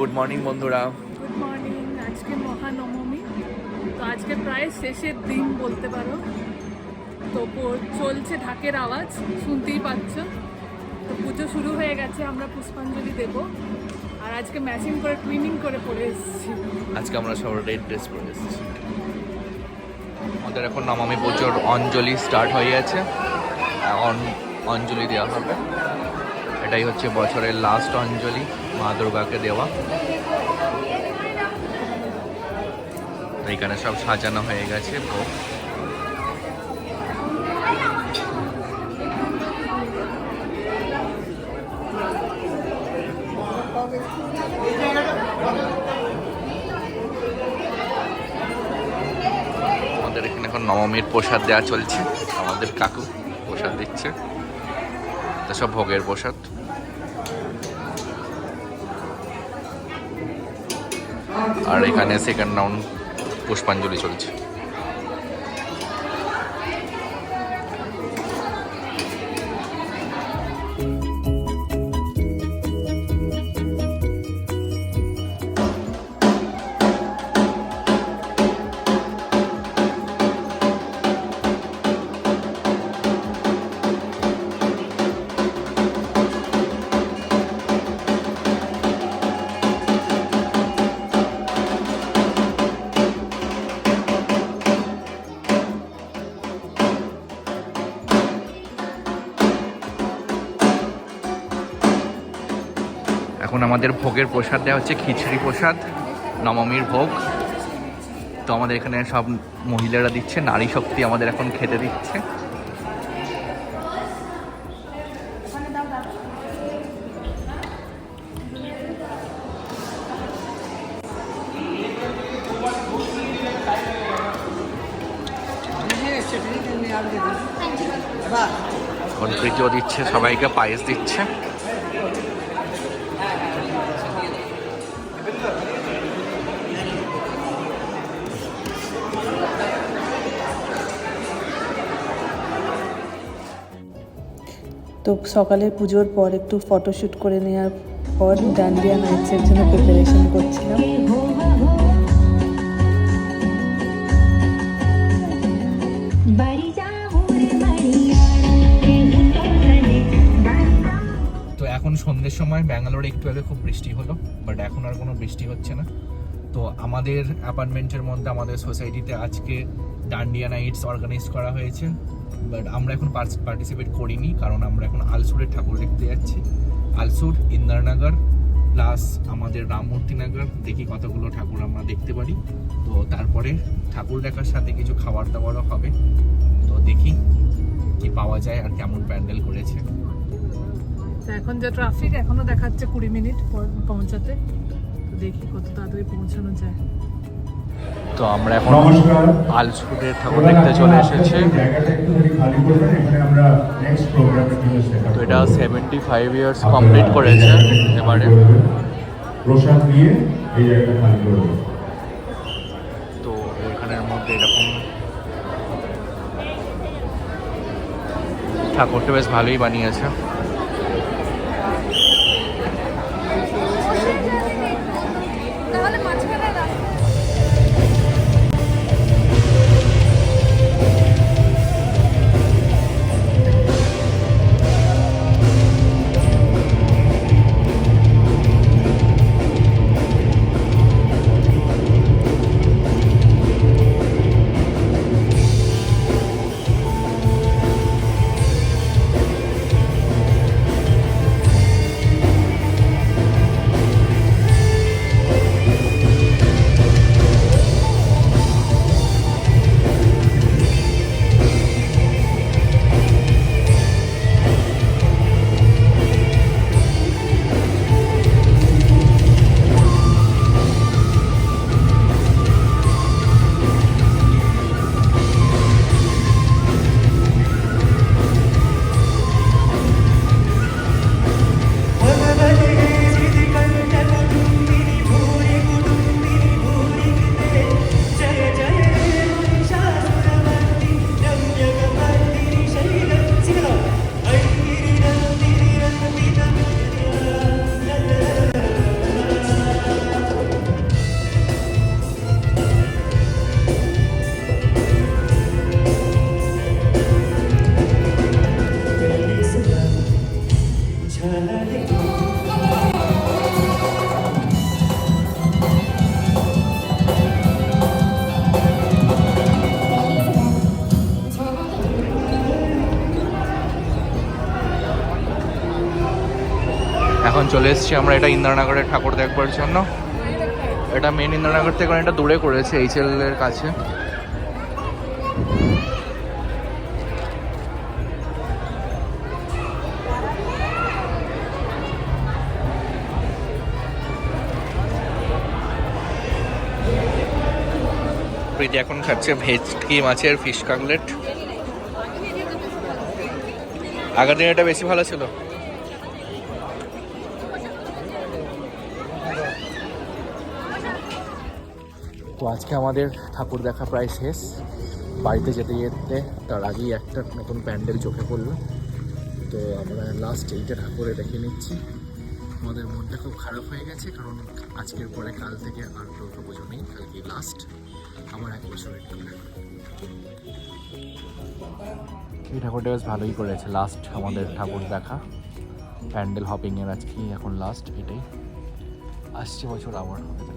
Good morning বন্ধুরা। Good morning. আজকে মহানবমী, তো আজকে প্রায় শেষের দিন বলতে পারো। তো চলছে ঢাকের আওয়াজ, শুনতেই পাচ্ছ। তো পুজো শুরু হয়ে গেছে, আমরা পুষ্পাঞ্জলি দেব। আর আজকে ম্যাচিং করে টুইনিং করে পরে এসেছি। আজকে আমরা সব রেড ড্রেস পরে এসেছি। আমাদের এখন নবমী পুজোর অঞ্জলি স্টার্ট হয়ে গেছে। এখন অঞ্জলি দেওয়া হবে। এটাই হচ্ছে বছরের লাস্ট অঞ্জলি মা দুর্গাকে দেওয়া। এইখানে সব সাজানো হয়ে গেছে ভোগ। আমাদের এখানে এখন নবমীর প্রসাদ দেওয়া চলছে। আমাদের কাকু প্রসাদ দিচ্ছে, এটা সব ভোগের প্রসাদ। আর এখানে সেকেন্ড রাউন্ড পুষ্পাঞ্জলি চলছে। এখন আমাদের ভোগের প্রসাদ দেওয়া হচ্ছে খিচুড়ি প্রসাদ, নবমীর ভোগ। তো আমাদের এখানে সব মহিলারা দিচ্ছে, নারী শক্তি আমাদের এখন খেতে দিচ্ছে। এখন প্রীতিও দিচ্ছে, সবাইকে পায়েস দিচ্ছে। তো সকালে পুজোর পর একটু ফটোশ্যুট করে নেওয়ার পর ডান্ডিয়া নাইটসের জন্য প্রিপারেশন করছিলাম। তো এখন সন্ধ্যের সময় ব্যাঙ্গালোরে একটু আগে খুব বৃষ্টি হলো, বাট এখন আর কোনো বৃষ্টি হচ্ছে না। তো আমাদের অ্যাপার্টমেন্টের মধ্যে আমাদের সোসাইটিতে আজকে ডান্ডিয়া নাইটস অর্গানাইজ করা হয়েছে, বাট আমরা এখন পার্টিসিপেট করিনি, কারণ আমরা এখন আলসুরের ঠাকুর দেখতে যাচ্ছি। আলসুর, ইন্দ্রনগর প্লাস আমাদের রামমূর্তিনগর, দেখি কতগুলো ঠাকুর আমরা দেখতে পারি। তো তারপরে ঠাকুর দেখার সাথে কিছু খাবার দাবারও হবে। তো দেখি কি পাওয়া যায় আর কেমন প্যান্ডেল করেছে। এখন যে ট্রাফিক, এখনো দেখাচ্ছে 20 মিনিট পৌঁছাতে। তো দেখি কত তাড়াতাড়ি পৌঁছানো যায়। তো আমরা এখন আলসুরের ঠাকুর দেখতে চলে এসেছি। তো এটা 75 ইয়ার্স কমপ্লিট করেছে এবারে। তো এখানের মধ্যে এরকম ঠাকুরটা বেশ ভালোই বানিয়েছে। এখন চলে এসেছি আমরা এটা ইন্দিরানগরের ঠাকুর দেখবার জন্য। এটা মেন ইন্দিরানগর থেকে অনেকটা দূরে করেছে, HL এর কাছে। প্রীতি এখন খাচ্ছে ভেটকি মাছের ফিশ কাটলেট। আগের দিন এটা বেশি ভালো ছিল। তো আজকে আমাদের ঠাকুর দেখা প্রায় শেষ। বাড়িতে যেতে যেতে তার আগেই একটা নতুন প্যান্ডেল চোখে পড়লো, তো আমরা লাস্ট এইটা ঠাকুরে দেখে নিচ্ছি। আমাদের মনটা খুব খারাপ হয়ে গেছে, কারণ আজকের পরে কাল থেকে আর দুর্গা পুজো নেই, কালকে লাস্ট আমার 1 বছর। এই ঠাকুরটা বেশ ভালোই করেছে, লাস্ট আমাদের ঠাকুর দেখা। প্যান্ডেল হপিংয়ের আজকে এখন লাস্ট, এটাই আসছে বছর আবার হবে।